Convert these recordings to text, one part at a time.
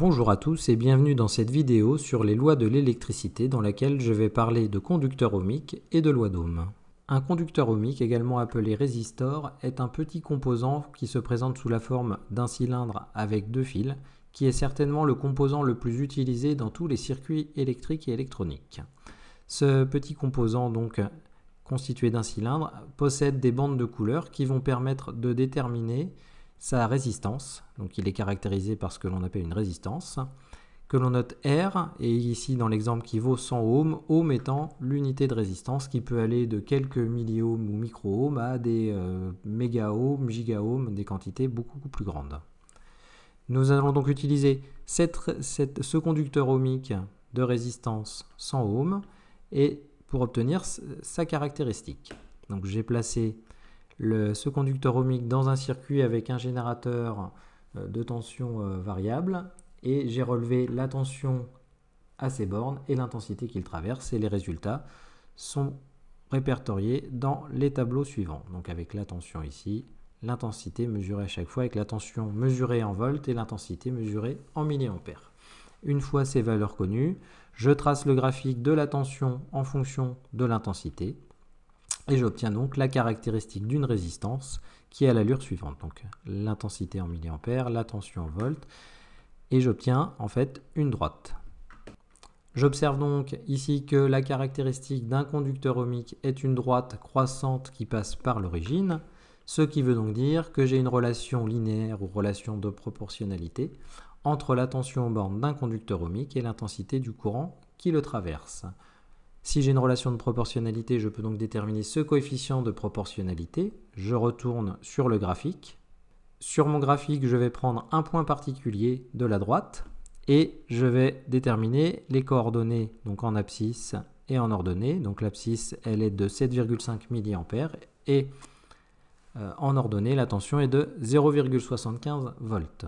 Bonjour à tous et bienvenue dans cette vidéo sur les lois de l'électricité dans laquelle je vais parler de conducteur ohmique et de loi d'Ohm. Un conducteur ohmique, également appelé résistor, est un petit composant qui se présente sous la forme d'un cylindre avec deux fils, qui est certainement le composant le plus utilisé dans tous les circuits électriques et électroniques. Ce petit composant, donc constitué d'un cylindre, possède des bandes de couleurs qui vont permettre de déterminer sa résistance. Donc il est caractérisé par ce que l'on appelle une résistance, que l'on note R, et ici dans l'exemple qui vaut 100 ohms, ohm étant l'unité de résistance qui peut aller de quelques milliohms ou micro-ohms à des méga-ohms, giga-ohms, des quantités beaucoup plus grandes. Nous allons donc utiliser ce conducteur ohmique de résistance 100 ohms et pour obtenir sa caractéristique. Donc j'ai placé ce conducteur ohmique dans un circuit avec un générateur de tension variable et j'ai relevé la tension à ces bornes et l'intensité qu'il traverse et les résultats sont répertoriés dans les tableaux suivants. Donc avec la tension ici, l'intensité mesurée à chaque fois avec la tension mesurée en volts et l'intensité mesurée en milliampères. Une fois ces valeurs connues, je trace le graphique de la tension en fonction de l'intensité. Et j'obtiens donc la caractéristique d'une résistance qui est à l'allure suivante. Donc l'intensité en milliampères, la tension en volts, et j'obtiens en fait une droite. J'observe donc ici que la caractéristique d'un conducteur ohmique est une droite croissante qui passe par l'origine, ce qui veut donc dire que j'ai une relation linéaire ou relation de proportionnalité entre la tension aux bornes d'un conducteur ohmique et l'intensité du courant qui le traverse. Si j'ai une relation de proportionnalité, je peux donc déterminer ce coefficient de proportionnalité. Je retourne sur le graphique. Sur mon graphique, je vais prendre un point particulier de la droite et je vais déterminer les coordonnées donc en abscisse et en ordonnée. Donc l'abscisse, elle est de 7,5 mA et en ordonnée, la tension est de 0,75 volts.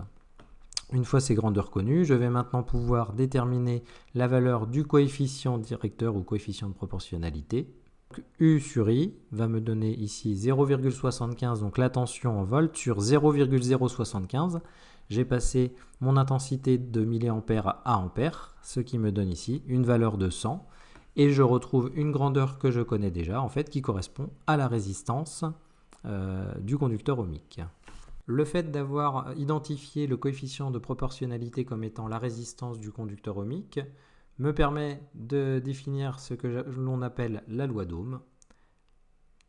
Une fois ces grandeurs connues, je vais maintenant pouvoir déterminer la valeur du coefficient directeur ou coefficient de proportionnalité. Donc, U sur I va me donner ici 0,75, donc la tension en volts sur 0,075. J'ai passé mon intensité de milliampères à ampères, ce qui me donne ici une valeur de 100. Et je retrouve une grandeur que je connais déjà, en fait, qui correspond à la résistance du conducteur ohmique. Le fait d'avoir identifié le coefficient de proportionnalité comme étant la résistance du conducteur ohmique me permet de définir ce que l'on appelle la loi d'Ohm.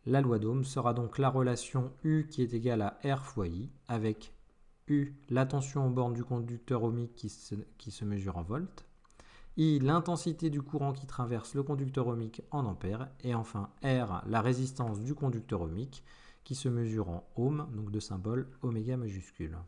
La loi d'Ohm sera donc la relation U qui est égale à R fois I, avec U, la tension aux bornes du conducteur ohmique qui se mesure en volts, I, l'intensité du courant qui traverse le conducteur ohmique en ampères, et enfin R, la résistance du conducteur ohmique, qui se mesure en ohm, donc de symbole oméga majuscule.